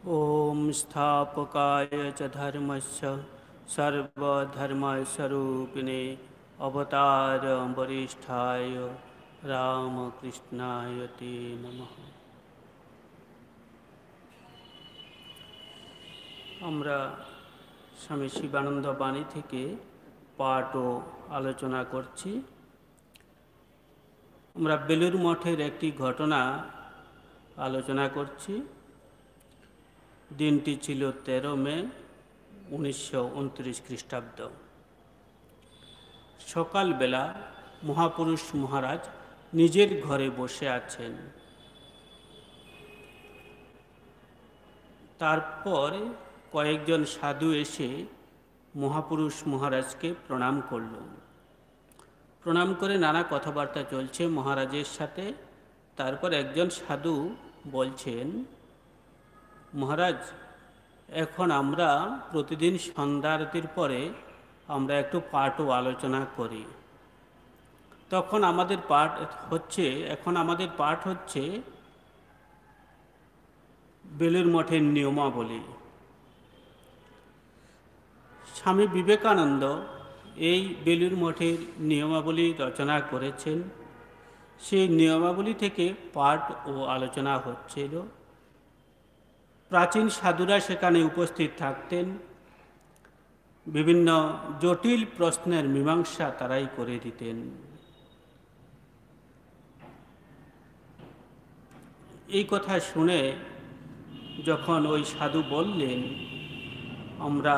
ॐ स्थापकाय च धर्मस्य सर्वधर्मस्वरूपिणे अवतारवरिष्ठाय रामकृष्णाय ते नमः। আমরা স্বামী শিবানন্দ বাণী থেকে পাঠ ও আলোচনা করছি। আমরা বেলুর মঠের একটি ঘটনা আলোচনা করছি। দিনটি ছিল 13 মে 1929 খ্রিস্টাব্দ। সকালবেলা মহাপুরুষ মহারাজ নিজের ঘরে বসে আছেন। তারপর কয়েকজন সাধু এসে মহাপুরুষ মহারাজকে প্রণাম করল। প্রণাম করে নানা কথাবার্তা চলছে মহারাজের সাথে। তারপর একজন সাধু বলছেন, মহারাজ, এখন আমরা প্রতিদিন সন্ধ্যা আরতির পরে আমরা একটু পাঠ ও আলোচনা করি। এখন আমাদের পাঠ হচ্ছে বেলুর মঠের নিয়মাবলী। স্বামী বিবেকানন্দ এই বেলুর মঠের নিয়মাবলী রচনা করেছেন। সেই নিয়মাবলী থেকে পাঠ ও আলোচনা হচ্ছিল। প্রাচীন সাধুরা সেখানে উপস্থিত থাকতেন। বিভিন্ন জটিল প্রশ্নের মীমাংসা তারাই করে দিতেন। এই কথা শুনে যখন ওই সাধু বললেন, আমরা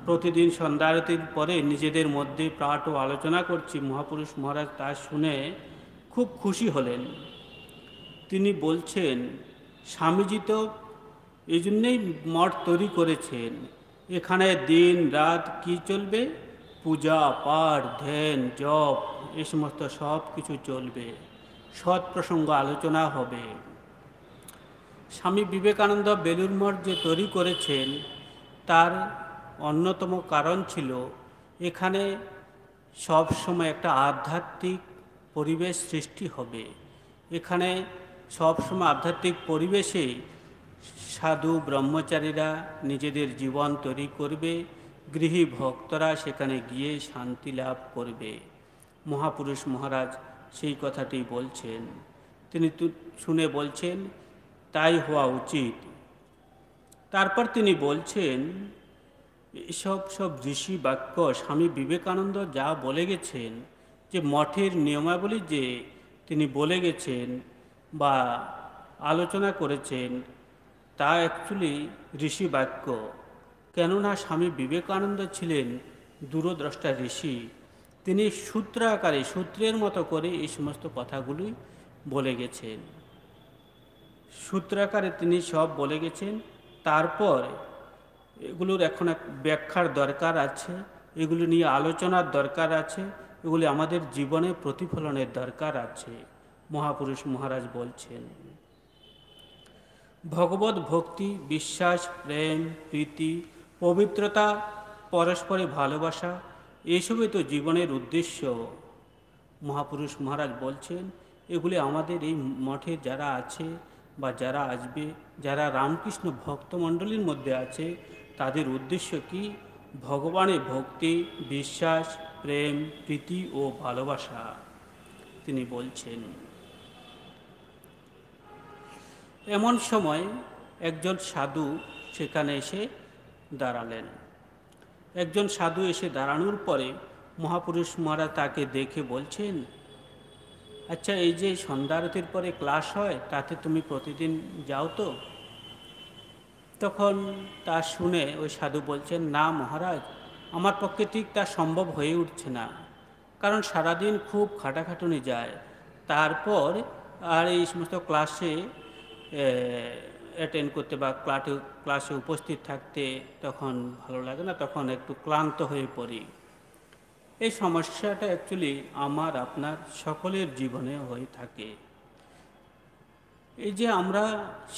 প্রতিদিন সন্ধ্যা আরতির পরে নিজেদের মধ্যে পাঠ ও আলোচনা করছি, মহাপুরুষ মহারাজ তা শুনে খুব খুশি হলেন। তিনি বলছেন, স্বামীজি তো এই জন্যেই মঠ তৈরি করেছেন, এখানে দিন রাত কি চলবে? পূজা পাঠ ধ্যান জপ এই সমস্ত সব কিছু চলবে, সৎ প্রসঙ্গ আলোচনা হবে। স্বামী বিবেকানন্দ বেলুর মঠ যে তৈরি করেছেন তার অন্যতম কারণ ছিল এখানে সব সময় একটা আধ্যাত্মিক পরিবেশ সৃষ্টি হবে। এখানে সব সময় আধ্যাত্মিক পরিবেশে সাধু ব্রহ্মচারীরা নিজেদের জীবন তৈরি করবে, গৃহী ভক্তরা সেখানে গিয়ে শান্তি লাভ করবে। মহাপুরুষ মহারাজ সেই কথাটি বলছেন। তিনি শুনে বলছেন, তাই হওয়া উচিত। তারপর তিনি বলছেন, সব ঋষি বাক্য স্বামী বিবেকানন্দ যা বলে গেছেন, যে মঠের নিয়মাবলী যে তিনি বলে গেছেন বা আলোচনা করেছেন, তা অ্যাকচুয়ালি ঋষি বাক্য। কেননা স্বামী বিবেকানন্দ ছিলেন দূরদ্রষ্টা ঋষি। তিনি সূত্র আকারে সূত্রের মতো করে এই সমস্ত কথাগুলি বলে গেছেন। সূত্রাকারে তিনি সব বলে গেছেন। তারপর এগুলোর এখন এক ব্যাখ্যার দরকার আছে, এগুলো নিয়ে আলোচনার দরকার আছে, এগুলি আমাদের জীবনে প্রতিফলনের দরকার আছে। মহাপুরুষ মহারাজ বলছেন, ভগবত ভক্তি, বিশ্বাস, প্রেম, প্রীতি, পবিত্রতা, পরস্পরে ভালোবাসা, এসবই তো জীবনের উদ্দেশ্য। মহাপুরুষ মহারাজ বলছেন, এগুলি আমাদের এই মঠে যারা আছে বা যারা আসবে, যারা রামকৃষ্ণ ভক্তমণ্ডলীর মধ্যে আছে, তাদের উদ্দেশ্য কি? ভগবানের ভক্তি, বিশ্বাস, প্রেম, প্রীতি ও ভালোবাসা। তিনি বলছেন। এমন সময় একজন সাধু সেখানে এসে দাঁড়ালেন। একজন সাধু এসে দাঁড়ানোর পরে মহাপুরুষ মহারাজ তাকে দেখে বলছেন, আচ্ছা, এই যে সন্ধ্যা আরতির পরে ক্লাস হয়, তাতে তুমি প্রতিদিন যাও তো? তখন তা শুনে ওই সাধু বলছেন, না মহারাজ, আমার পক্ষে ঠিক তা সম্ভব হয়ে উঠছে না, কারণ সারাদিন খুব খাটাখাটুনি যায়। তারপর আর এই সমস্ত ক্লাসে অ্যাটেন্ড করতে বা ক্লাসে উপস্থিত থাকতে তখন ভালো লাগে না, তখন একটু ক্লান্ত হয়ে পড়ি। এই সমস্যাটা অ্যাকচুয়ালি আমার আপনার সকলের জীবনে হয়ে থাকে। এই যে আমরা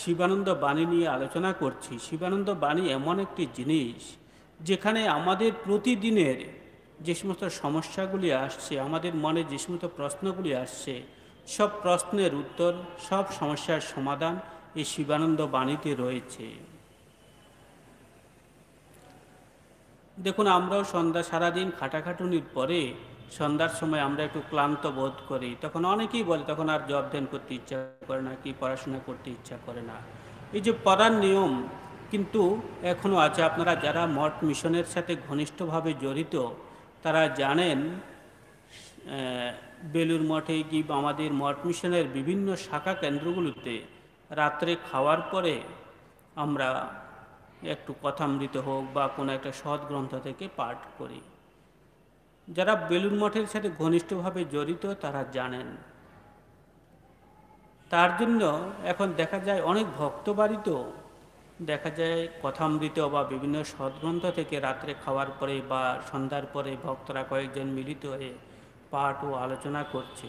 শিবানন্দ বাণী নিয়ে আলোচনা করছি, শিবানন্দ বাণী এমন একটি জিনিস যেখানে আমাদের প্রতিদিনের যে সমস্ত সমস্যাগুলি আসছে, আমাদের মনে যে সমস্ত প্রশ্নগুলি আসছে, সব প্রশ্নের উত্তর, সব সমস্যার সমাধান এই শিবানন্দ বাণীতে রয়েছে। দেখুন, আমরাও সন্ধ্যা সারাদিন খাটাখাটুনির পরে সন্ধ্যার সময় আমরা একটু ক্লান্ত বোধ করি, তখন অনেকেই বলে তখন আর জব ধ্যান করতে ইচ্ছা করে না, কি পড়াশোনা করতে ইচ্ছা করে না। এই যে পড়ার নিয়ম কিন্তু এখনও আছে। আপনারা যারা মঠ মিশনের সাথে ঘনিষ্ঠভাবে জড়িত তারা জানেন, বেলুর মঠে কি আমাদের মঠ মিশনের বিভিন্ন শাখা কেন্দ্রগুলোতে রাত্রে খাওয়ার পরে আমরা একটু কথামৃত হোক বা কোনো একটা সৎ গ্রন্থ থেকে পাঠ করি। যারা বেলুর মঠের সাথে ঘনিষ্ঠভাবে জড়িত তারা জানেন। তার জন্য এখন দেখা যায় অনেক ভক্ত বাড়িতেও দেখা যায় কথামৃত বা বিভিন্ন সদ্গ্রন্থ থেকে রাত্রে খাওয়ার পরে বা সন্ধ্যার পরে ভক্তরা কয়েকজন মিলিত হয়ে পাঠ ও আলোচনা করছে।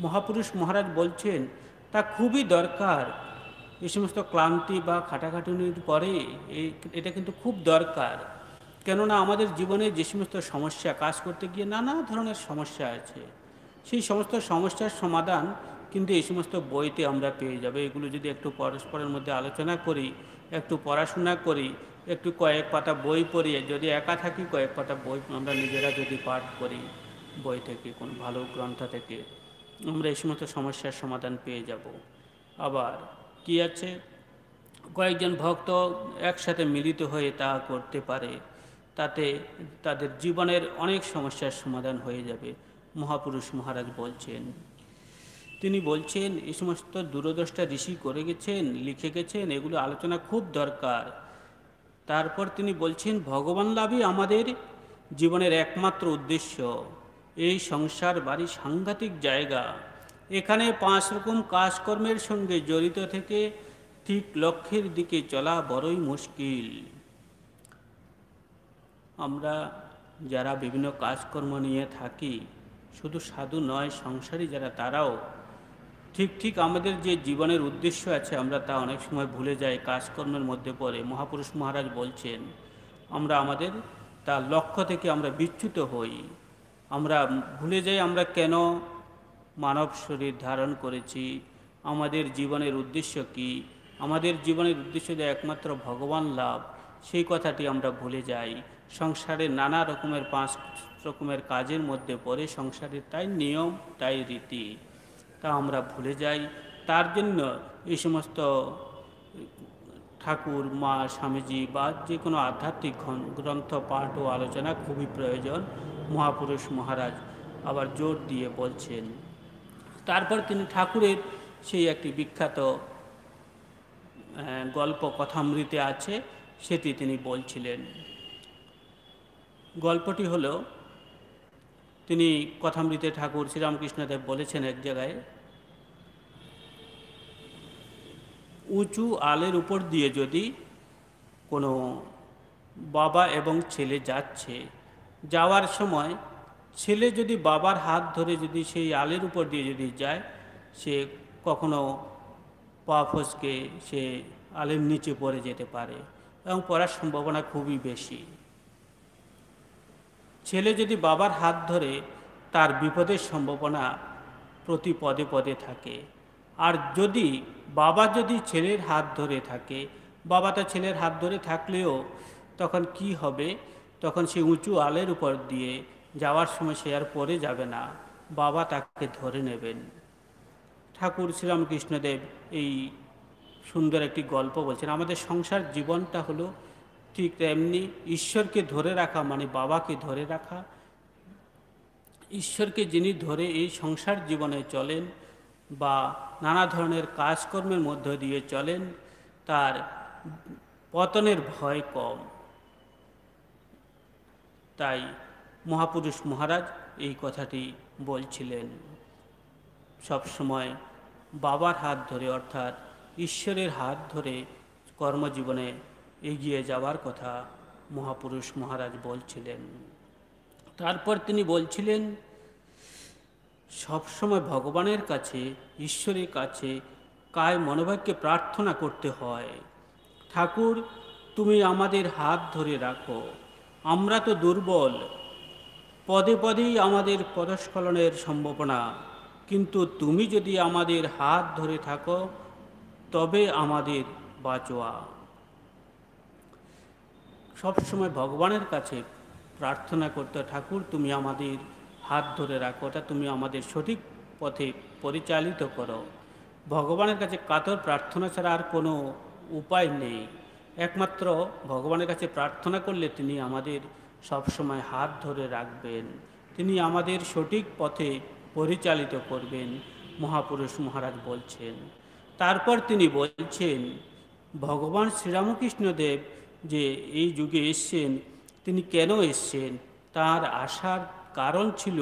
মহাপুরুষ মহারাজ বলছেন তা খুবই দরকার। এই সমস্ত ক্লান্তি বা খাটাখাটুনির পরে এটা কিন্তু খুব দরকার। কেননা আমাদের জীবনে যে সমস্ত সমস্যা, কাজ করতে গিয়ে নানা ধরনের সমস্যা আছে, সেই সমস্ত সমস্যার সমাধান কিন্তু এই সমস্ত বইতে আমরা পেয়ে যাব। এগুলো যদি একটু পরস্পরের মধ্যে আলোচনা করি, একটু পড়াশোনা করি, একটু কয়েক পাতা বই পড়ি, যদি একা থাকি কয়েক পাতা বই আমরা নিজেরা যদি পাঠ করি বই থেকে, কোনো ভালো গ্রন্থ থেকে, আমরা এই সমস্ত সমস্যার সমাধান পেয়ে যাব। আবার কি আছে, কয়েকজন ভক্ত একসাথে মিলিত হয়ে তা করতে পারে, তাতে তাদের জীবনের অনেক সমস্যার সমাধান হয়ে যাবে। মহাপুরুষ মহারাজ বলছেন, তিনি বলছেন এই সমস্ত দূরদর্শা ঋষি করে গেছেন, লিখে গেছেন, এগুলো আলোচনা খুব দরকার। তারপর তিনি বলছেন ভগবান লাভই আমাদের জীবনের একমাত্র উদ্দেশ্য। এই সংসার বাড়ি সাংঘাতিক জায়গা, এখানে 5 রকম কাজকর্মের সঙ্গে জড়িত থেকে ঠিক লক্ষ্যের দিকে চলা বড়ই মুশকিল। আমরা যারা বিভিন্ন কাজকর্ম নিয়ে থাকি, শুধু সাধু নয়, সংসারী যারা তারাও ঠিক আমাদের যে জীবনের উদ্দেশ্য আছে আমরা তা অনেক সময় ভুলে যাই, কাজকর্মের মধ্যে পড়ে। মহাপুরুষ মহারাজ বলছেন আমরা আমাদের তার লক্ষ্য থেকে আমরা বিচ্যুত হই, আমরা ভুলে যাই আমরা কেন মানব শরীর ধারণ করেছি, আমাদের জীবনের উদ্দেশ্য কি। আমাদের জীবনের উদ্দেশ্য যে একমাত্র ভগবান লাভ, সেই কথাটি আমরা ভুলে যাই। সংসারে নানা রকমের 5 রকমের কাজের মধ্যে পড়ে, সংসারের তাই নিয়ম তাই রীতি, তা আমরা ভুলে যাই। তার জন্য এই সমস্ত ঠাকুর, মা, স্বামীজি বা যে কোনো আধ্যাত্মিক গ্রন্থ পাঠ ও আলোচনা খুবই প্রয়োজন, মহাপুরুষ মহারাজ আবার জোর দিয়ে বলছেন। তারপর তিনি ঠাকুরের সেই একটি বিখ্যাত গল্প কথামৃতে আছে, সেটি তিনি বলছিলেন। গল্পটি হলো, তিনি কথামৃতে ঠাকুর শ্রীরামকৃষ্ণদেব বলেছেন এক জায়গায়, উঁচু আলের উপর দিয়ে যদি কোনো বাবা এবং ছেলে যাচ্ছে, যাওয়ার সময় ছেলে যদি বাবার হাত ধরে যদি সেই আলের উপর দিয়ে যদি যায়, সে কখনো পা ফসকে সে আলের নিচে পড়ে যেতে পারে এবং পড়ার সম্ভাবনা খুবই বেশি। ছেলে যদি বাবার হাত ধরে, তার বিপদের সম্ভাবনা প্রতি পদে পদে থাকে। আর যদি বাবা যদি ছেলের হাত ধরে থাকে, বাবা তো ছেলের হাত ধরে থাকলেও তখন কি হবে, তখন সে উঁচু আলের উপর দিয়ে যাওয়ার সময় সে আর পড়ে যাবে না, বাবা তাকে ধরে নেবেন। ঠাকুর শ্রীরামকৃষ্ণদেব এই সুন্দর একটি গল্প বলছেন। আমাদের সংসার জীবনটা হলো ঠিক তেমনি, ঈশ্বরকে ধরে রাখা মানে বাবাকে ধরে রাখা। ঈশ্বরকে যিনি ধরে এই সংসার জীবনে চলেন বা নানা ধরনের কাজকর্মের মধ্য দিয়ে চলেন, তার পতনের ভয় কম। তাই মহাপুরুষ মহারাজ এই কথাটি বলছিলেন, সবসময় বাবার হাত ধরে অর্থাৎ ঈশ্বরের হাত ধরে কর্মজীবনে এগিয়ে যাওয়ার কথা মহাপুরুষ মহারাজ বলছিলেন। তারপর তিনি বলছিলেন সবসময় ভগবানের কাছে, ঈশ্বরের কাছে কায় মনোভাবকে প্রার্থনা করতে হয়, ঠাকুর তুমি আমাদের হাত ধরে রাখো, আমরা তো দুর্বল, পদে পদেই আমাদের পদস্খলনের সম্ভাবনা, কিন্তু তুমি যদি আমাদের হাত ধরে থাকো তবে আমাদের বাঁচোয়া। সবসময় ভগবানের কাছে প্রার্থনা করতে, ঠাকুর তুমি আমাদের হাত ধরে রাখো, তুমি আমাদের সঠিক পথে পরিচালিত করো। ভগবানের কাছে কাতর প্রার্থনা ছাড়া আর কোনো উপায় নেই। একমাত্র ভগবানের কাছে প্রার্থনা করলে তিনি আমাদের সবসময় হাত ধরে রাখবেন, তিনি আমাদের সঠিক পথে পরিচালিত করবেন, মহাপুরুষ মহারাজ বলছেন। তারপর তিনি বলছেন ভগবান শ্রীরামকৃষ্ণদেব যে এই যুগে এসছেন, তিনি কেন এসছেন? তার আসার কারণ ছিল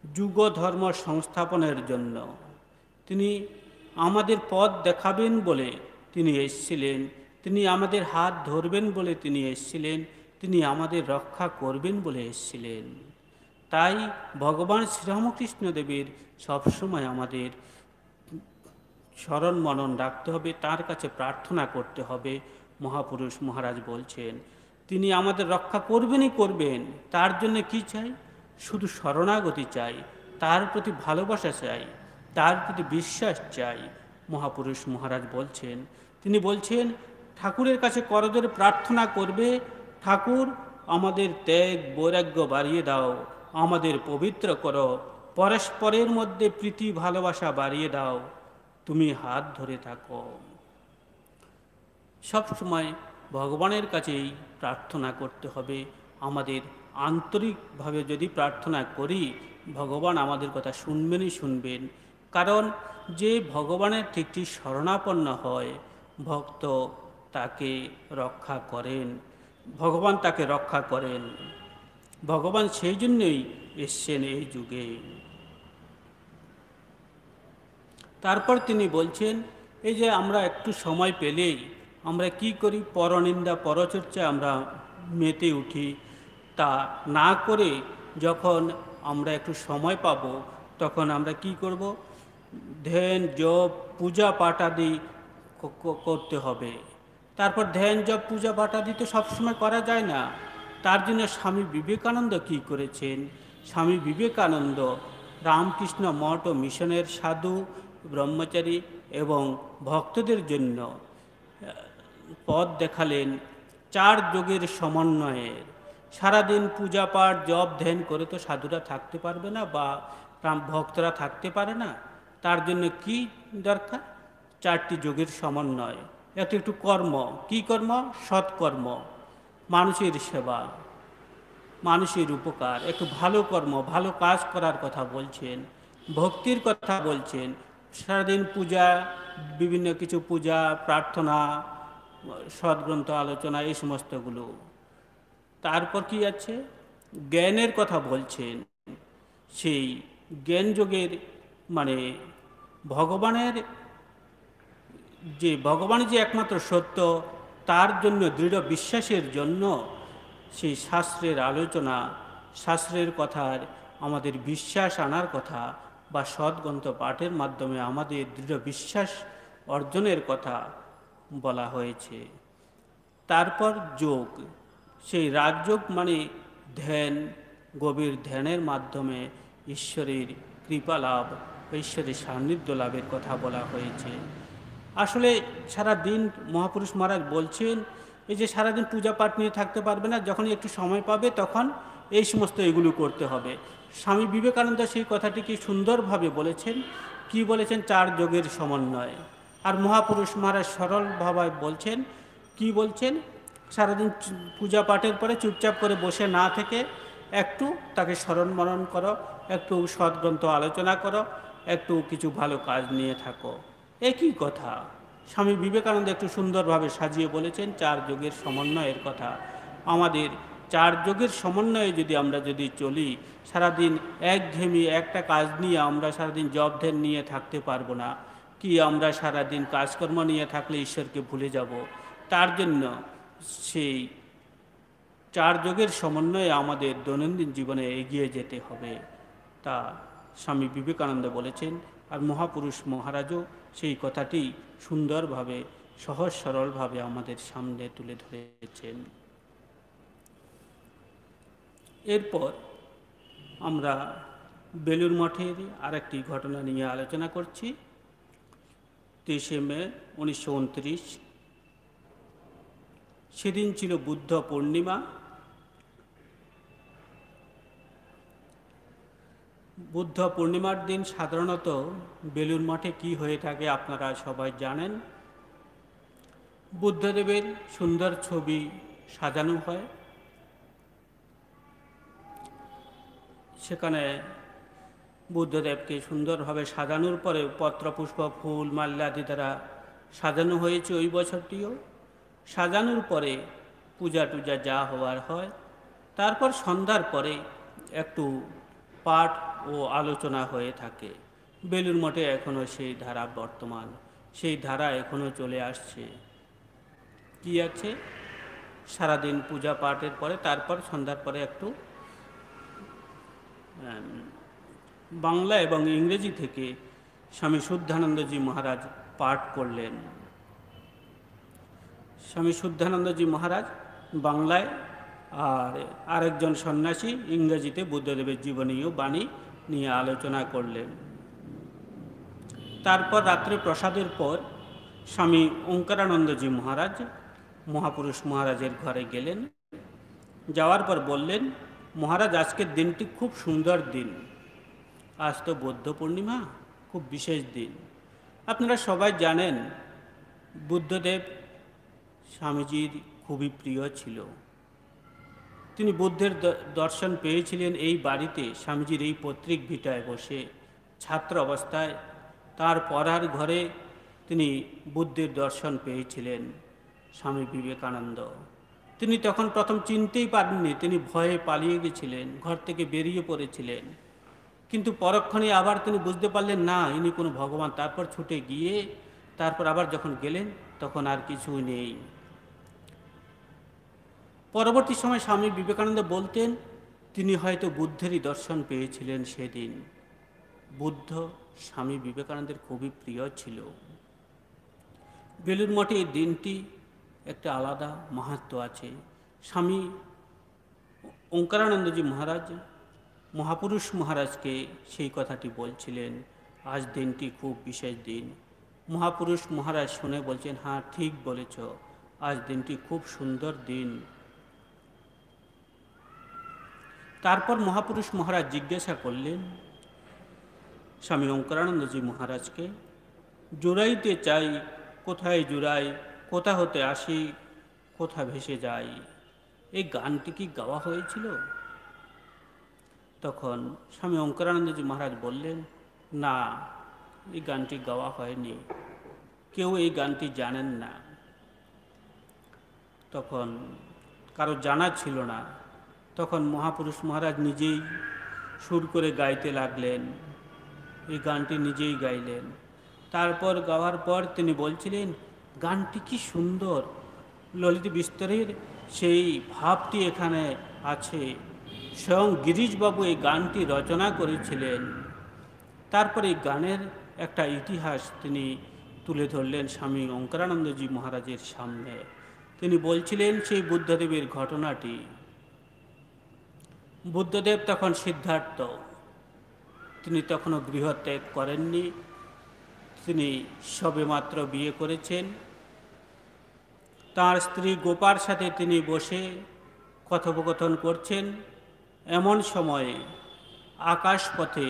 যুগ ধর্ম সংস্থাপনের জন্য। তিনি আমাদের পথ দেখাবেন বলে তিনি এসেছিলেন, তিনি আমাদের হাত ধরবেন বলে তিনি এসেছিলেন, তিনি আমাদের রক্ষা করবেন বলে এসেছিলেন। তাই ভগবান শ্রীরামকৃষ্ণদেবের সবসময় আমাদের স্মরণ মনন রাখতে হবে, তার কাছে প্রার্থনা করতে হবে। মহাপুরুষ মহারাজ বলছেন তিনি আমাদের রক্ষা করবেনই করবেন। তার জন্য কি চাই? শুধু শরণাগতি চাই, তার প্রতি ভালোবাসা চাই, তার প্রতি বিশ্বাস চাই। মহাপুরুষ মহারাজ বলছেন, তিনি বলছেন ঠাকুরের কাছে করজোড়ে প্রার্থনা করবে, ঠাকুর আমাদের ত্যাগ বৈরাগ্য বাড়িয়ে দাও, আমাদের পবিত্র করো, পরস্পরের মধ্যে প্রীতি ভালোবাসা বাড়িয়ে দাও, তুমি হাত ধরে থাকো। সব সময় ভগবানের কাছেই প্রার্থনা করতে হবে। আমাদের আন্তরিকভাবে যদি প্রার্থনা করি, ভগবান আমাদের কথা শুনবেনই শুনবেন। কারণ যে ভগবানের ঠিকটি শরণাপন্ন হয়, ভক্ত তাকে রক্ষা করেন, ভগবান তাকে রক্ষা করেন। ভগবান সেই জন্যই এসছেন এই যুগে। তারপর তিনি বলছেন এই যে আমরা একটু সময় পেলেই আমরা কি করি? পরনিন্দা পরচর্চায় আমরা মেতে উঠি। তা না করে যখন আমরা একটু সময় পাব, তখন আমরা কি করব? ধ্যান জপ পূজা পাঠ আদি করতে হবে। তারপর ধ্যান জপ পূজা পাঠ আদি তো সবসময় করা যায় না। তার জন্য স্বামী বিবেকানন্দ কি করেছেন? স্বামী বিবেকানন্দ রামকৃষ্ণ মঠ ও মিশনের সাধু, ব্রহ্মচারী এবং ভক্তদের জন্য পথ দেখালেন 4 যোগের সমন্বয়ের। সারাদিন পূজা পাঠ জপ ধ্যান করে তো সাধুরা থাকতে পারবে না বা ভক্তরা থাকতে পারে না। তার জন্য কি দরকার? 4টি যোগের সমন্বয়। একটু কর্ম। কি কর্ম? সৎকর্ম, মানুষের সেবা, মানুষের উপকার, একটু ভালো কর্ম, ভালো কাজ করার কথা বলছেন, ভক্তির কথা বলছেন। সারাদিন পূজা, বিভিন্ন কিছু পূজা প্রার্থনা, সদ্গ্রন্থ আলোচনা, এই সমস্তগুলো। তারপর কি আছে? জ্ঞানের কথা বলছেন। সেই জ্ঞান যোগের মানে ভগবানের ভগবান যে একমাত্র সত্য, তার জন্য দৃঢ় বিশ্বাসের জন্য সেই শাস্ত্রের আলোচনা, শাস্ত্রের কথার আমাদের বিশ্বাস আনার কথা, বা সদ্গ্রন্থ পাঠের মাধ্যমে আমাদের দৃঢ় বিশ্বাস অর্জনের কথা বলা হয়েছে। তারপর যোগ, সেই রাজযোগ মানে ধ্যান, গভীর ধ্যানের মাধ্যমে ঈশ্বরের কৃপা লাভ, ঈশ্বরের সান্নিধ্য লাভের কথা বলা হয়েছে। আসলে সারা দিন মহাপুরুষ মহারাজ বলছেন এই যে সারাদিন পূজা পাঠ নিয়ে থাকতে পারবে না, যখন একটু সময় পাবে তখন এই সমস্ত এগুলো করতে হবে। স্বামী বিবেকানন্দ সেই কথাটিকে সুন্দরভাবে বলেছেন। কি বলেছেন? 4 যোগের সমন্বয়। আর মহাপুরুষ মহারাজ সরলভাবে বলছেন, কি বলছেন? সারাদিন পূজা পাঠের পরে চুপচাপ করে বসে না থেকে একটু তাকে স্মরণ মনন করো, একটু সদ্গ্রন্থ আলোচনা করো, একটু কিছু ভালো কাজ নিয়ে থাকো। একই কথা স্বামী বিবেকানন্দ একটু সুন্দরভাবে সাজিয়ে বলেছেন 4 যোগের সমন্বয়ের কথা। আমাদের 4 যোগের সমন্বয়ে আমরা যদি চলি, সারাদিন একঘেয়েমি একটা কাজ নিয়ে আমরা সারাদিন জব ধ্যান নিয়ে থাকতে পারবো না। কি আমরা সারাদিন কাজকর্ম নিয়ে থাকলে ঈশ্বরকে ভুলে যাব? তার জন্য সেই 4 যোগের সমন্বয়ে আমাদের দৈনন্দিন জীবনে এগিয়ে যেতে হবে, তা স্বামী বিবেকানন্দ বলেছেন। আর মহাপুরুষ মহারাজও সেই কথাটি সুন্দরভাবে সহজ সরলভাবে আমাদের সামনে তুলে ধরেছেন। এরপর আমরা বেলুর মঠের আরেকটি ঘটনা নিয়ে আলোচনা করছি। 23শে মে 1929, সেদিন ছিল বুদ্ধ পূর্ণিমা। বুদ্ধ পূর্ণিমার দিন সাধারণত বেলুড় মঠে কি হয়ে থাকে আপনারা সবাই জানেন। বুদ্ধদেবের সুন্দর ছবি সাজানো হয়, সেখানে বুদ্ধদেবকে সুন্দরভাবে সাজানোর পরে পত্রপুষ্প ফুল মাল্যাদি দ্বারা সাজানো হয়েছে ওই বছরটিও। সাজানোর পরে পূজা টুজা যা হওয়ার হয়, তারপর সন্ধ্যার পরে একটু পাঠ ও আলোচনা হয়ে থাকে। বেলুড় মঠে এখনও সেই ধারা বর্তমান, সেই ধারা এখনও চলে আসছে। কি আছে, সারাদিন পূজা পাঠের পরে তারপর সন্ধ্যার পরে একটু বাংলা এবং ইংরেজি থেকে স্বামী শুদ্ধানন্দজি মহারাজ পাঠ করলেন। স্বামী শুদ্ধানন্দজি মহারাজ বাংলায় আর আরেকজন সন্ন্যাসী ইংরেজিতে বুদ্ধদেবের জীবনী ও বাণী নিয়ে আলোচনা করলেন। তারপর রাত্রে প্রসাদের পর স্বামী ওঙ্কারানন্দজি মহারাজ মহাপুরুষ মহারাজের ঘরে গেলেন। যাওয়ার পর বললেন, মহারাজ আজকের দিনটি খুব সুন্দর দিন, আজ তো বৌদ্ধ পূর্ণিমা, খুব বিশেষ দিন। আপনারা সবাই জানেন বুদ্ধদেব স্বামীজির খুবই প্রিয় ছিল। তিনি বুদ্ধের দর্শন পেয়েছিলেন এই বাড়িতে, স্বামীজির এই পৈতৃক ভিটায় বসে ছাত্র অবস্থায়। তার পড়ার ঘরে তিনি বুদ্ধের দর্শন পেয়েছিলেন স্বামী বিবেকানন্দ। তিনি তখন প্রথম চিনতেই পারেননি, তিনি ভয়ে পালিয়ে গেছিলেন, ঘর থেকে বেরিয়ে পড়েছিলেন। কিন্তু পরক্ষণে আবার তিনি বুঝতে পারলেন না, ইনি কোনো ভগবান। তারপর ছুটে গিয়ে তারপর আবার যখন গেলেন তখন আর কিছু নেই। পরবর্তী সময় স্বামী বিবেকানন্দ বলতেন তিনি হয়তো বুদ্ধেরই দর্শন পেয়েছিলেন সেদিন। বুদ্ধ স্বামী বিবেকানন্দের খুবই প্রিয় ছিল। বেলুড় মঠে এই দিনটি একটা আলাদা মাহাত্ম্য আছে। স্বামী ওঙ্কারানন্দজি মহারাজ মহাপুরুষ মহারাজকে সেই কথাটি বলছিলেন, আজ দিনটি খুব বিশেষ দিন। মহাপুরুষ মহারাজ শুনে বলছেন, হ্যাঁ ঠিক বলেছ, আজ দিনটি খুব সুন্দর দিন। তারপর মহাপুরুষ মহারাজ জিজ্ঞাসা করলেন স্বামী ওঙ্কারানন্দজি মহারাজকে, জুড়াইতে চাই কোথায় জুড়াই, কোথা হতে আসি কোথা ভেসে যাই, এই গানটি কি গাওয়া হয়েছিল? তখন স্বামী ওঙ্কারানন্দজি মহারাজ বললেন, না, এই গানটি গাওয়া হয়নি, কেউ এই গানটি জানেন না। তখন কারো জানা ছিল না। তখন মহাপুরুষ মহারাজ নিজেই সুর করে গাইতে লাগলেন, এই গানটি নিজেই গাইলেন। তারপর গাওয়ার পর তিনি বলছিলেন, গানটি কি সুন্দর, ললিত বিস্তরের সেই ভাবটি এখানে আছে, স্বয়ং গিরিশবাবু এই গানটি রচনা করেছিলেন। তারপর এই গানের একটা ইতিহাস তিনি তুলে ধরলেন স্বামী ওঙ্কারানন্দজি মহারাজের সামনে। তিনি বলছিলেন সেই বুদ্ধদেবের ঘটনাটি। বুদ্ধদেব তখন সিদ্ধার্থ, তিনি তখনও গৃহত্যাগ করেননি, তিনি সবেমাত্র বিয়ে করেছেন। তার স্ত্রী গোপার সাথে তিনি বসে কথোপকথন করছেন। এমন সময়ে আকাশপথে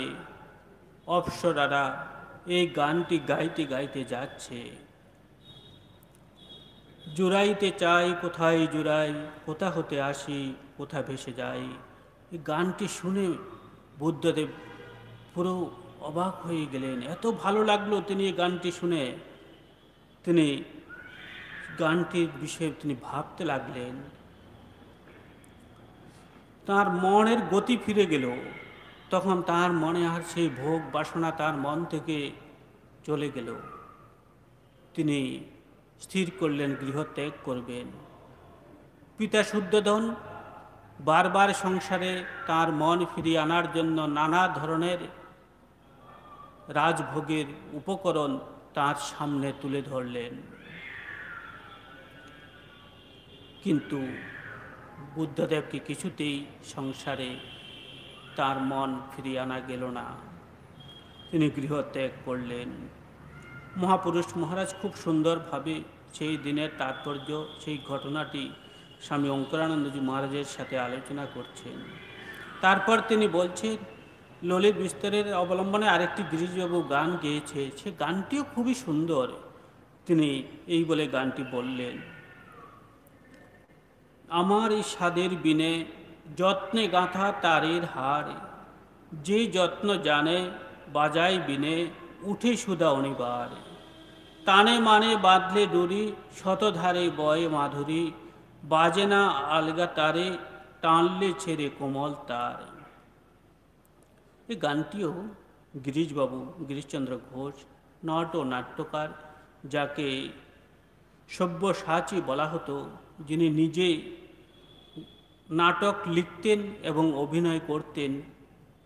অপ্সরারা এই গানটি গাইতে গাইতে যাচ্ছে, জুড়াইতে চাই কোথায় জুড়াই, কোথা হতে আসি কোথা ভেসে যাই। এই গানটি শুনে বুদ্ধদেব পুরো অবাক হয়ে গেলেন, এত ভালো লাগলো তিনি এই গানটি শুনে। তিনি গানটির বিষয়ে তিনি ভাবতে লাগলেন, তার মনের গতি ফিরে গেল। তখন তার মনে আর সেই ভোগ বাসনা তার মন থেকে চলে গেল। তিনি স্থির করলেন গৃহত্যাগ করবেন। পিতা শুদ্ধোধন বারবার সংসারে তার মন ফিরিয়ে আনার জন্য নানা ধরনের রাজভোগের উপকরণ তার সামনে তুলে ধরলেন, কিন্তু বুদ্ধদেবকে কিছুতেই সংসারে তার মন ফিরিয়ে আনা গেল না। তিনি গৃহত্যাগ করলেন। মহাপুরুষ মহারাজ খুব সুন্দরভাবে সেই দিনের তাৎপর্য, সেই ঘটনাটি স্বামী ওঙ্কারানন্দজি মহারাজের সাথে আলোচনা করছেন। তারপর তিনি বলছেন, ললিত বিস্তরের অবলম্বনে আরেকটি গিরিশবাবু গান গেয়েছে, সে গানটিও খুবই সুন্দর। তিনি এই বলে গানটি বললেন, আমার এই স্বাদের বিনে যত্নে গাঁথা তারের হার, যে যত্ন জানে বাজায় বিনে উঠে সুধা অনিবার, টানে মানে বাঁধলে ডুরি শতধারে বয়ে মাধুরী, বাজে না আলগা তারে টানলে ছেড়ে কোমল তার। এই গানটিও গিরিশবাবু, গিরিশচন্দ্র ঘোষ, নট ও নাট্যকার, যাকে সব্যসাচী বলা হতো, যিনি নিজে নাটক লিখতেন এবং অভিনয় করতেন,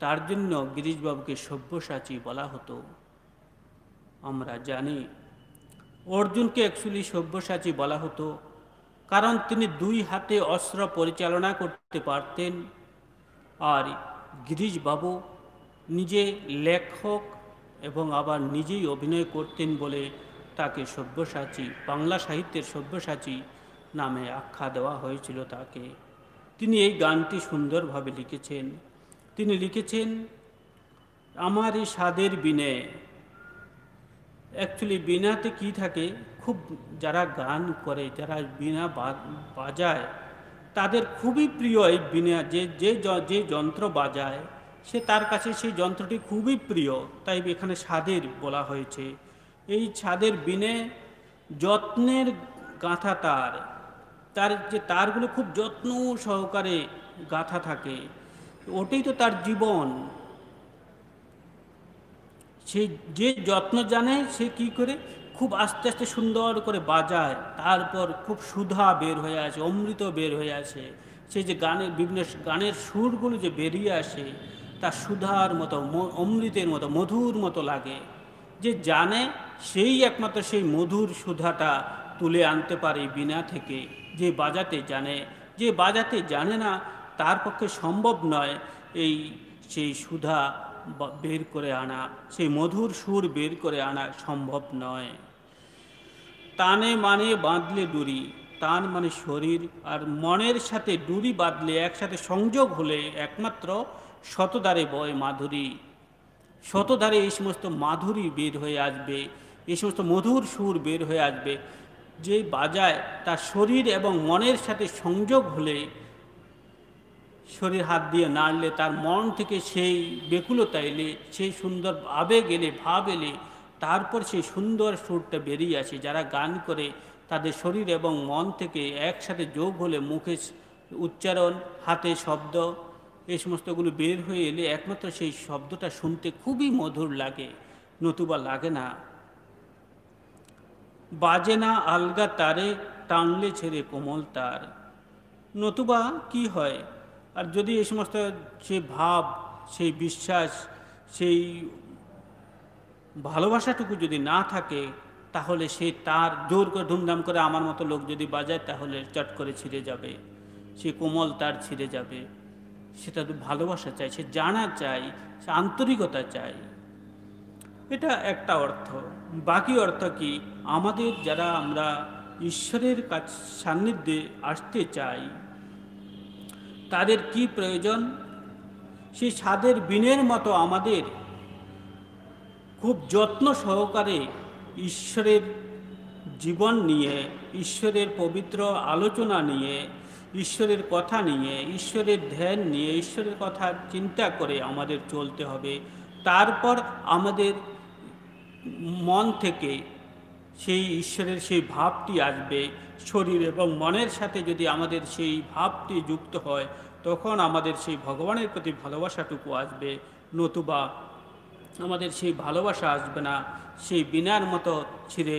তার জন্য গিরিশবাবুকে সব্যসাচী বলা হতো। আমরা জানি অর্জুনকে অ্যাকচুয়ালি সব্যসাচী বলা হতো কারণ তিনি দুই হাতে অস্ত্র পরিচালনা করতে পারতেন, আর গিরিশবাবু নিজে লেখক এবং আবার নিজেই অভিনয় করতেন বলে তাকে সব্যসাচী, বাংলা সাহিত্যের সব্যসাচী নামে আখ্যা দেওয়া হয়েছিল তাকে। তিনি এই গানটি সুন্দরভাবে লিখেছেন। তিনি লিখেছেন, আমার এই স্বাদের বিনে। অ্যাকচুয়ালি বীণাতে কি থাকে, খুব যারা গান করে, যারা বীণা বাজায়, তাদের খুবই প্রিয় এই বীণা, যে যন্ত্র বাজায় সে তার কাছে সেই যন্ত্রটি খুবই প্রিয়, তাই এখানে স্বাদের বলা হয়েছে। এই স্বাদের বীণে যত্নের গাঁথা তার, তার যে তারগুলো খুব যত্ন সহকারে গাঁথা থাকে, ওটাই তো তার জীবন। সে যে যত্ন জানে সে কি করে খুব আস্তে আস্তে সুন্দর করে বাজায়, তারপর খুব সুধা বের হয়ে আসে, অমৃত বের হয়ে আসে। সে যে গানের বিভিন্ন গানের সুরগুলো যে বেরিয়ে আসে, তা সুধার মতো, অমৃতের মতো, মধুর মতো লাগে। যে জানে সেই একমাত্র সেই মধুর সুধাটা তুলে আনতে পারে বীণা থেকে। যে বাজাতে জানে, যে বাজাতে জানে না তার পক্ষে সম্ভব নয় এই সেই সুধা বের করে আনা, সেই মধুর সুর বের করে আনা সম্ভব নয়। টানে মানে বাঁধলে ডুরি, টান মানে শরীর, আর মনের সাথে ডুরি বাঁধলে, একসাথে সংযোগ হলে একমাত্র শতধারে বয় মাধুরী। শতধারে এই সমস্ত মাধুরী বের হয়ে আসবে, এই সমস্ত মধুর সুর বের হয়ে আসবে। যে বাজায় তার শরীর এবং মনের সাথে সংযোগ হলে, শরীর হাত দিয়ে নাড়লে তার মন থেকে সেই বেকুলতা এলে, সেই সুন্দর আবেগ এলে, ভাব এলে, তারপর সেই সুন্দর সুরটা বেরিয়ে আসে। যারা গান করে তাদের শরীর এবং মন থেকে একসাথে যোগ হলে, মুখে উচ্চারণ, হাতে শব্দ, এই সমস্তগুলো বের হয়ে এলে একমাত্র সেই শব্দটা শুনতে খুবই মধুর লাগে, নতুবা লাগে না। বাজে না আলগা তারে টানলে ছেড়ে কোমল তার, নতুবা কি হয়, আর যদি এই সমস্ত সেই ভাব, সেই বিশ্বাস, সেই ভালোবাসাটুকু যদি না থাকে, তাহলে সে তার জোর করে ধুমধাম করে আমার মতো লোক যদি বাজায়, তাহলে চট করে ছিঁড়ে যাবে, সে কোমল তার ছিঁড়ে যাবে। সেটা তো ভালোবাসা চাই, সে জানা চাই, সে আন্তরিকতা চাই। এটা একটা অর্থ। বাকি অর্থ কি, আমাদের যারা আমরা ঈশ্বরের কাছে সান্নিধ্যে আসতে চাই, তাদের কি প্রয়োজন, সেই স্বাদের বীণের মতো আমাদের খুব যত্ন সহকারে ঈশ্বরের জীবন নিয়ে, ঈশ্বরের পবিত্র আলোচনা নিয়ে, ঈশ্বরের কথা নিয়ে, ঈশ্বরের ধ্যান নিয়ে, ঈশ্বরের কথা চিন্তা করে আমাদের চলতে হবে। তারপর আমাদের মন থেকে সেই ঈশ্বরের সেই ভাবটি আসবে। শরীর এবং মনের সাথে যদি আমাদের সেই ভাবটি যুক্ত হয়, তখন আমাদের সেই ভগবানের প্রতি ভালোবাসাটুকু আসবে, নতুবা আমাদের সেই ভালোবাসা আসবে না। সেই বীণার মতো ছিঁড়ে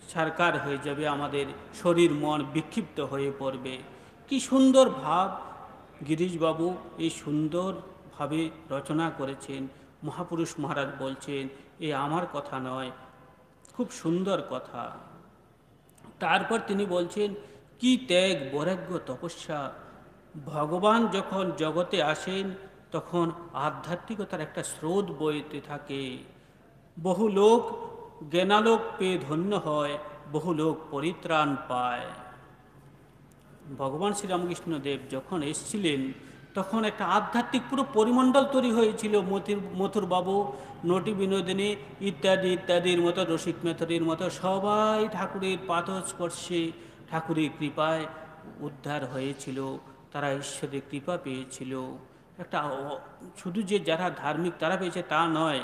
ছারকার হয়ে যাবে, আমাদের শরীর মন বিক্ষিপ্ত হয়ে পড়বে। কি সুন্দর ভাব গিরিশবাবু এই সুন্দরভাবে রচনা করেছেন। মহাপুরুষ মহারাজ বলছেন, এ আমার কথা নয়, খুব সুন্দর কথা। তারপর তিনি বলছেন, কি ত্যাগ, বৈরাগ্য, তপস্যা। ভগবান যখন জগতে আসেন, তখন আধ্যাত্মিকতার একটা স্রোত বইতে থাকে। বহু লোক জ্ঞানালোক পেয়ে ধন্য হয়, বহু লোক পরিত্রাণ পায়। ভগবান শ্রীরামকৃষ্ণদেব যখন এসেছিলেন, তখন একটা আধ্যাত্মিক পুরো পরিমণ্ডল তৈরি হয়েছিল। মথুরবাবু, নটি বিনোদিনী ইত্যাদি ইত্যাদির মতো, রসিক মেথরের মতো সবাই ঠাকুরের পাদস্পর্শে, ঠাকুরের কৃপায় উদ্ধার হয়েছিল। তারা ঈশ্বরের কৃপা পেয়েছিল। একটা শুধু যে যারা ধার্মিক তারা পেয়েছে তা নয়,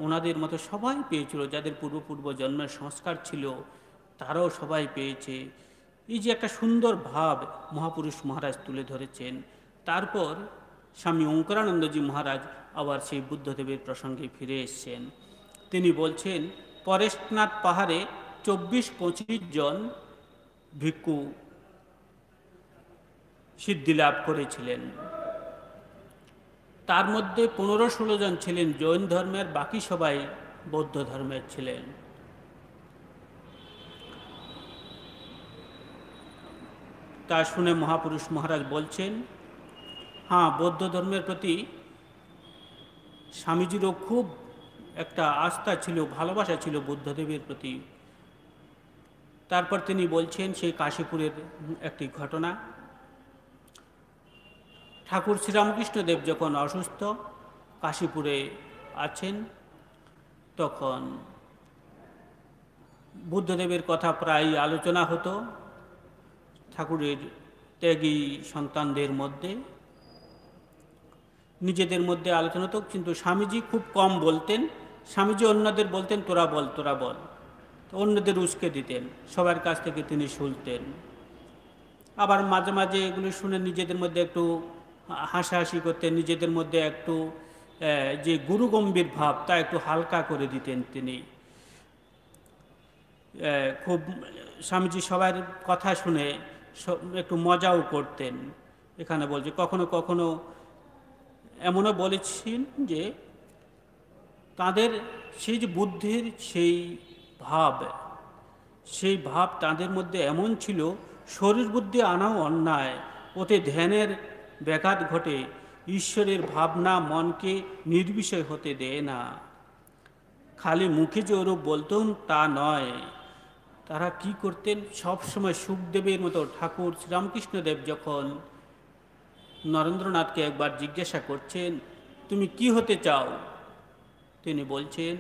ওনাদের মতো সবাই পেয়েছিল। যাদের পূর্ব জন্মের সংস্কার ছিল তারাও সবাই পেয়েছে। এই যে একটা সুন্দর ভাব মহাপুরুষ মহারাজ তুলে ধরেছেন। তারপর স্বামী ওঙ্কারানন্দজি মহারাজ আবার সেই বুদ্ধদেবের প্রসঙ্গে ফিরে এসছেন। তিনি বলছেন, পরেশনাথ পাহাড়ে 24-25 জন ভিক্ষু সিদ্ধি লাভ করেছিলেন। তার মধ্যে 15-16 জন ছিলেন জৈন ধর্মের, বাকি সবাই বৌদ্ধ ধর্মের ছিলেন। তা শুনে মহাপুরুষ মহারাজ বলছেন, হ্যাঁ, বৌদ্ধ ধর্মের প্রতি স্বামীজিরও খুব একটা আস্থা ছিল, ভালোবাসা ছিল বুদ্ধদেবের প্রতি। তারপর তিনি বলছেন সেই কাশীপুরের একটি ঘটনা। ঠাকুর শ্রীরামকৃষ্ণদেব যখন অসুস্থ কাশীপুরে আছেন, তখন বুদ্ধদেবের কথা প্রায় আলোচনা হতো ঠাকুরের ত্যাগী সন্তানদের মধ্যে, নিজেদের মধ্যে আলোচনা হতো। কিন্তু স্বামীজি খুব কম বলতেন। স্বামীজি অন্যদের বলতেন, তোরা বল তোরা বল, অন্যদের উস্কে দিতেন, সবার কাছ থেকে তিনি শুনতেন। আবার মাঝে মাঝে এগুলো শুনে নিজেদের মধ্যে একটু হাসাহাসি করতেন, নিজেদের মধ্যে একটু যে গুরুগম্ভীর ভাব তা একটু হালকা করে দিতেন তিনি। খুব স্বামীজি সবার কথা শুনে একটু মজাও করতেন। এখানে বলছে কখনো কখনো এমনও বলেছেন যে তাদের সেই যে বুদ্ধির সেই ভাব তাদের মধ্যে এমন ছিল, শরীর বুদ্ধি আনাও অন্যায়, ওতে ধ্যানের ব্যাঘাত ঘটে, ঈশ্বরের ভাবনা মনকে নির্বিষয় হতে দেয় না। খালি মুখে যে ওরূপ বলতেন তা নয়। তারা কি করতেন, সবসময় সুখদেবের মতো ঠাকুর শ্রীরামকৃষ্ণদেব যখন নরেন্দ্রনাথকে একবার জিজ্ঞাসা করছেন, তুমি কি হতে চাও? তিনি বলছেন,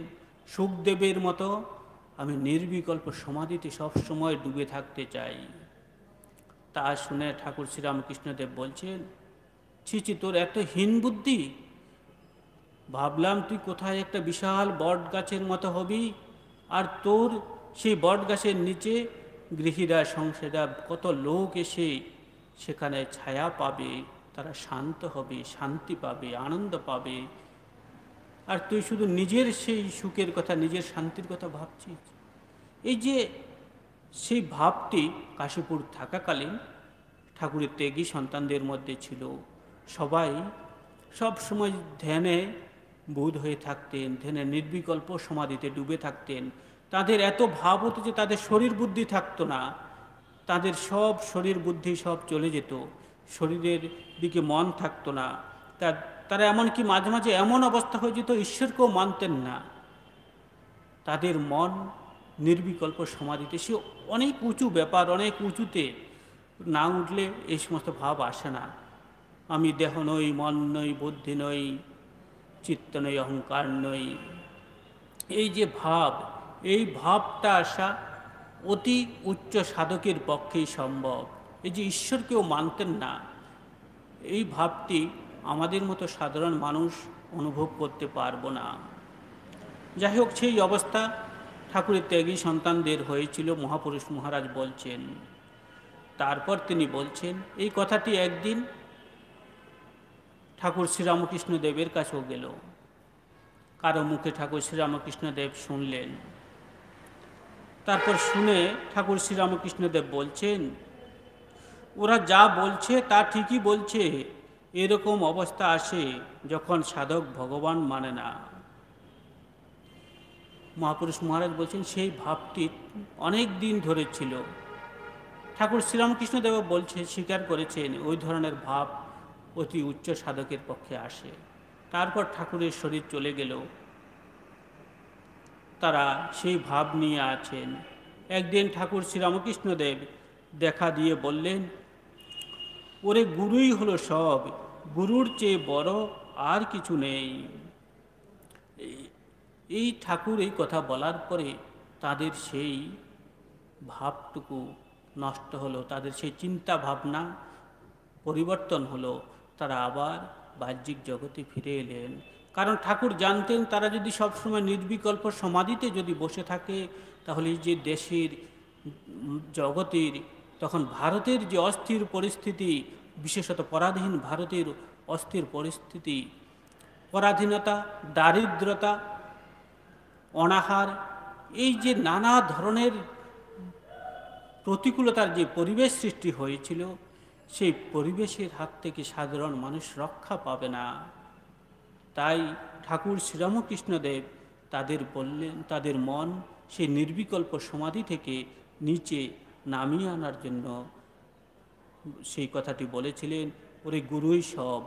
সুখদেবের মতো আমি নির্বিকল্প সমাধিতে সবসময় ডুবে থাকতে চাই। তা শুনে ঠাকুর শ্রীরামকৃষ্ণদেব বলছেন, ছি ছি, তোর এত হীন বুদ্ধি! ভাবলাম তুই কোথায় একটা বিশাল বট গাছের মতো হবি, আর তোর সেই বট গাছের নিচে গৃহীরা সংসারীরা কত লোক এসে সেখানে ছায়া পাবে, তারা শান্ত হবে, শান্তি পাবে, আনন্দ পাবে, আর তুই শুধু নিজের সেই সুখের কথা, নিজের শান্তির কথা ভাবছিস। এই যে সেই ভাবটি কাশীপুর থাকাকালীন ঠাকুরের ত্যাগী সন্তানদের মধ্যে ছিল। সবাই সব সময় ধ্যানে বোধ হয়ে থাকতেন, ধ্যানে নির্বিকল্প সমাধিতে ডুবে থাকতেন। তাদের এত ভাব হতো যে তাদের শরীর বুদ্ধি থাকতো না, তাদের সব শরীর বুদ্ধি সব চলে যেত, শরীরের দিকে মন থাকতো না। তারা এমনকি মাঝে মাঝে এমন অবস্থা হয়ে যেত ঈশ্বরকেও মানতেন না। তাদের মন নির্বিকল্প সমাধিতে, সে অনেক উঁচু ব্যাপার, অনেক উঁচুতে না উঠলে এই সমস্ত ভাব আসে না। আমি দেহ নই, মন নই, বুদ্ধি নই, চিত্ত নই, অহংকার নই। এই যে ভাব, এই ভাবটা আসা অতি উচ্চ সাধকের পক্ষেই সম্ভব। এই যে ঈশ্বরকেও মানতেন না, এই ভাবটি আমাদের মতো সাধারণ মানুষ অনুভব করতে পারবো না। যাই হোক, সেই অবস্থা ঠাকুরের ত্যাগী সন্তানদের হয়েছিল, মহাপুরুষ মহারাজ বলছেন। তারপর তিনি বলছেন, এই কথাটি একদিন ঠাকুর শ্রীরামকৃষ্ণদেবের কাছেও গেল। কারো মুখে ঠাকুর শ্রীরামকৃষ্ণদেব শুনলেন। তারপর শুনে ঠাকুর শ্রীরামকৃষ্ণদেব বলছেন, ওরা যা বলছে তা ঠিকই বলছে। এরকম অবস্থা আসে যখন সাধক ভগবান মানে না। মহাপুরুষ মহারাজ বলছেন, সেই ভাবটি অনেক দিন ধরে ছিল। ঠাকুর শ্রীরামকৃষ্ণদেব বলছে, স্বীকার করেছেন ওই ধরনের ভাব অতি উচ্চ সাধকের পক্ষে আসে। তারপর ঠাকুরের শরীর চলে গেল, তারা সেই ভাব নিয়ে আছেন। একদিন ঠাকুর শ্রীরামকৃষ্ণদেব দেখা দিয়ে বললেন, ওরে গুরুই হলো সব, গুরুর চেয়ে বড় আর কিছু নেই। এই ঠাকুর এই কথা বলার পরে তাদের সেই ভাবটুকু নষ্ট হলো, তাদের সেই চিন্তা ভাবনা পরিবর্তন হলো, তারা আবার বাহ্যিক জগতে ফিরে এলেন। কারণ ঠাকুর জানতেন তারা যদি সবসময় নির্বিকল্প সমাধিতে যদি বসে থাকে, তাহলে যে দেশের জগতের, তখন ভারতের যে অস্থির পরিস্থিতি, বিশেষত পরাধীন ভারতের অস্থির পরিস্থিতি, পরাধীনতা, দারিদ্রতা, অনাহার, এই যে নানা ধরনের প্রতিকূলতার যে পরিবেশ সৃষ্টি হয়েছিল, সেই পরিবেশের হাত থেকে সাধারণ মানুষ রক্ষা পাবে না। তাই ঠাকুর শ্রীরামকৃষ্ণদেব তাদের বললেন, তাদের মন সেই নির্বিকল্প সমাধি থেকে নিচে নামিয়ে আনার জন্য সেই কথাটি বলেছিলেন। ওরে গুরুই সব,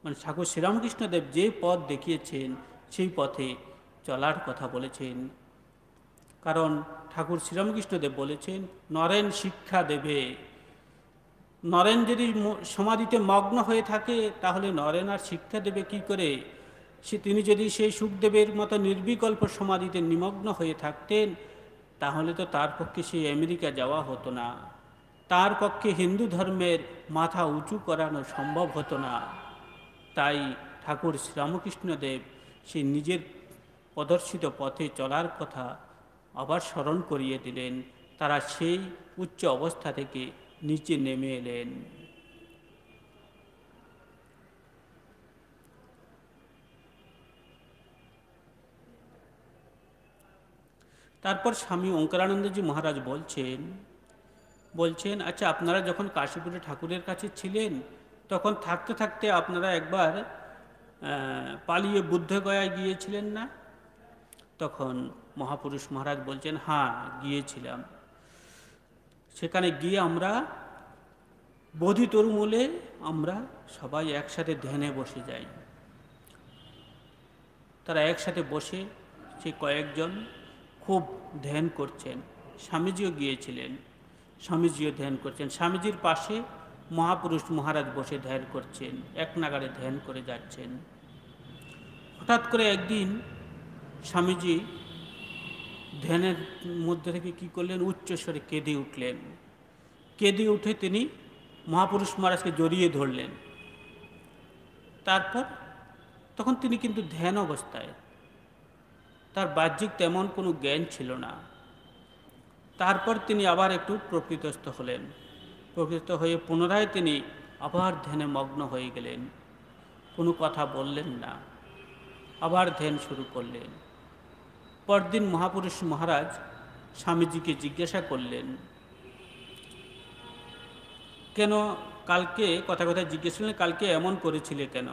মানে ঠাকুর শ্রীরামকৃষ্ণদেব যে পথ দেখিয়েছেন সেই পথে চলার কথা বলেছেন। কারণ ঠাকুর শ্রীরামকৃষ্ণদেব বলেছেন, নরেন শিক্ষা দেবে। নরেন যদি সমাধিতে মগ্ন হয়ে থাকে, তাহলে নরেন আর শিক্ষা দেবে কি করে? তিনি যদি সেই সুখদেবের মতো নির্বিকল্প সমাধিতে নিমগ্ন হয়ে থাকতেন, তাহলে তো তার পক্ষে সেই আমেরিকা যাওয়া হতো না, তার পক্ষে হিন্দু ধর্মের মাথা উঁচু করানো সম্ভব হতো না। তাই ঠাকুর শ্রীরামকৃষ্ণদেব সেই নিজের প্রদর্শিত পথে চলার কথা আবার স্মরণ করিয়ে দিলেন। তারা সেই উচ্চ অবস্থা থেকে নিচে নেমে এলেন। তারপর স্বামী ওঙ্কারানন্দজি মহারাজ বলছেন, আচ্ছা আপনারা যখন কাশীপুরে ঠাকুরের কাছে ছিলেন, তখন থাকতে থাকতে আপনারা একবার পালিয়ে বুদ্ধগয়ায় গিয়েছিলেন না? তখন মহাপুরুষ মহারাজ বলছেন, হ্যাঁ গিয়েছিলাম। সেখানে গিয়ে আমরা বোধি তরুমূলে আমরা সবাই একসাথে ধ্যানে বসে যাই। তারা একসাথে বসে সে কয়েকজন খুব ধ্যান করছেন। স্বামীজিও গিয়েছিলেন, স্বামীজিও ধ্যান করছেন। স্বামীজির পাশে মহাপুরুষ মহারাজ বসে ধ্যান করছেন, এক নাগাড়ে ধ্যান করে যাচ্ছেন। হঠাৎ করে একদিন স্বামীজি ধ্যানের মধ্যে থেকে কী করলেন, উচ্চস্বরে কেঁদে উঠলেন। কেঁদে উঠে তিনি মহাপুরুষ মহারাজকে জড়িয়ে ধরলেন। তারপর তখন তিনি কিন্তু ধ্যান অবস্থায়, তার বাহ্যিক তেমন কোনো জ্ঞান ছিল না। তারপর তিনি আবার একটু প্রকৃতস্থ হলেন। প্রকৃত হয়ে পুনরায় তিনি আবার ধ্যানে মগ্ন হয়ে গেলেন। কোনো কথা বললেন না, আবার ধ্যান শুরু করলেন। পরদিন মহাপুরুষ মহারাজ স্বামীজিকে জিজ্ঞাসা করলেন, কেন কালকে কথা জিজ্ঞেস করলেন, কালকে এমন করেছিলে কেন?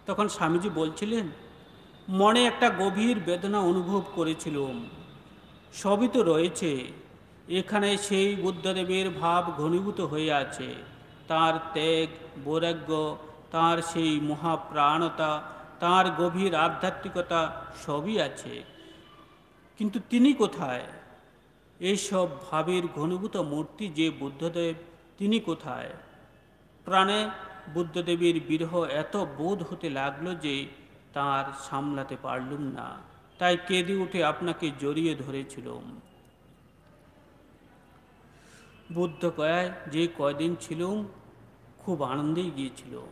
তখন স্বামীজি বলছিলেন, মনে একটা গভীর বেদনা অনুভব করেছিলাম। সবই তো রয়েছে এখানে, সেই বুদ্ধদেবের ভাব ঘনীভূত হয়ে আছে, তার ত্যাগ, বৈরাগ্য, তার সেই মহাপ্রাণতা, তার গভীর আধ্যাত্মিকতা সবই আছে, কিন্তু তিনি কোথায়? এইসব ভাবের ঘনীভূত মূর্তি যে বুদ্ধদেব, তিনি কোথায়? প্রাণে বুদ্ধদেবের বিরহ এত বোধ হতে লাগলো যে তার সামলাতে পারলুম না, তাই কেঁদে উঠে আপনাকে জড়িয়ে ধরেছিলাম। বুদ্ধগয়ায় যে কয়দিন ছিলাম খুব আনন্দেই গিয়েছিলাম।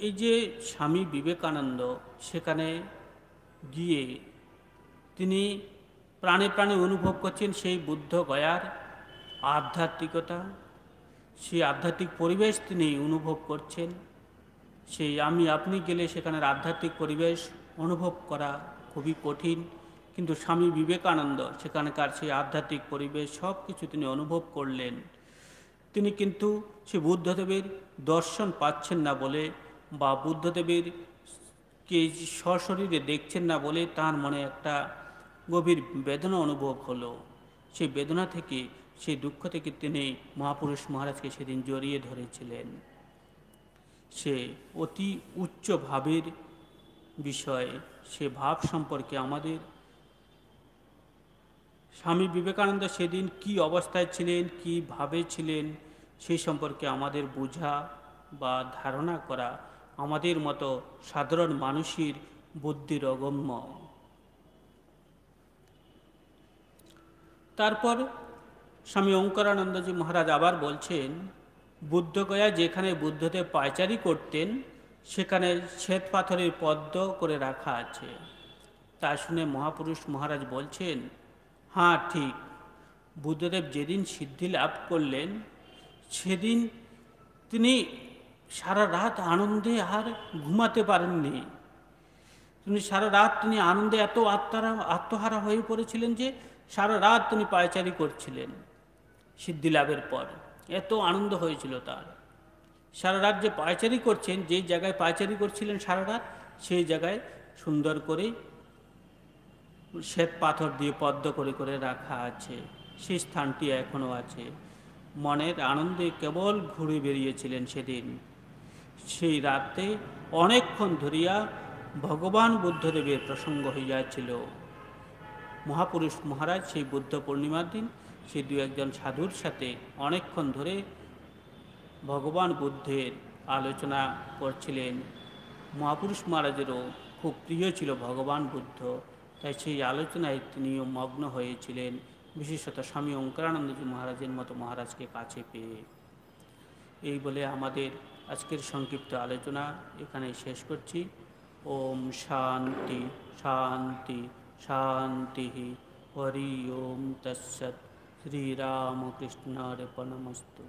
এই যে স্বামী বিবেকানন্দ সেখানে গিয়ে তিনি প্রাণে প্রাণে অনুভব করছেন সেই বুদ্ধগয়ার আধ্যাত্মিকতা, সেই আধ্যাত্মিক পরিবেশ তিনি অনুভব করছেন। সেই আপনি গেলে সেখানের আধ্যাত্মিক পরিবেশ অনুভব করা খুবই কঠিন, কিন্তু স্বামী বিবেকানন্দ সেখানকার সেই আধ্যাত্মিক পরিবেশ সব কিছু তিনি অনুভব করলেন। তিনি কিন্তু সে বুদ্ধদেবের দর্শন পাচ্ছেন না বলে, বা বুদ্ধদেবের কে সশরীরে দেখছেন না বলে তার মনে একটা গভীর বেদনা অনুভব হলো। সেই বেদনা থেকে, সেই দুঃখ থেকে তিনি মহাপুরুষ মহারাজকে সেদিন জড়িয়ে ধরেছিলেন। সে অতি উচ্চ ভাবের বিষয়, সে ভাব সম্পর্কে আমাদের স্বামী বিবেকানন্দ সেদিন কি অবস্থায় ছিলেন, কি ভাবে ছিলেন, সেই সম্পর্কে আমাদের বোঝা বা ধারণা করা আমাদের মতো সাধারণ মানুষের বুদ্ধির অগম্য। তারপর স্বামী ওঙ্কারানন্দজি মহারাজ আবার বলছেন, বুদ্ধগয়া যেখানে বুদ্ধদেব পায়চারি করতেন সেখানে শ্বেত পাথরের পদ্ম করে রাখা আছে। তা শুনে মহাপুরুষ মহারাজ বলছেন, হ্যাঁ ঠিক, বুদ্ধদেব যেদিন সিদ্ধি লাভ করলেন সেদিন তিনি সারা রাত আনন্দে আর ঘুমাতে পারেননি। সারা রাত তিনি আনন্দে এত আত্মহারা হয়ে পড়েছিলেন যে সারা রাত তিনি পায়চারি করছিলেন। সিদ্ধি লাভের পর এত আনন্দ হয়েছিল তার। সারা রাত যে পায়চারি করছেন, যেই জায়গায় পায়চারি করছিলেন সারা রাত, সেই জায়গায় সুন্দর করে শ্বেত পাথর দিয়ে পদ্ম করে করে রাখা আছে। সেই স্থানটি এখনও আছে। মনের আনন্দে কেবল ঘুরে বেরিয়েছিলেন সেদিন। সেই রাতে অনেকক্ষণ ধরিয়া ভগবান বুদ্ধদেবের প্রসঙ্গ হইয়াছিল। মহাপুরুষ মহারাজ সেই বুদ্ধ পূর্ণিমার দিন সেই দু একজন সাধুর সাথে অনেকক্ষণ ধরে ভগবান বুদ্ধের আলোচনা করছিলেন। মহাপুরুষ মহারাজেরও খুব প্রিয় ছিল ভগবান বুদ্ধ, তাই সেই আলোচনায় তিনিও মগ্ন হয়েছিলেন, বিশেষত স্বামী ওঙ্কারানন্দজি মহারাজের মতো মহারাজকে কাছে পেয়ে। এই বলে আমাদের আজকের সংক্ষিপ্ত আলোচনা এখানে শেষ করছি। ওম শান্তি শান্তি শান্তি। হরি ওম তৎসৎ। শ্রীরামকৃষ্ণার্পণমস্তু।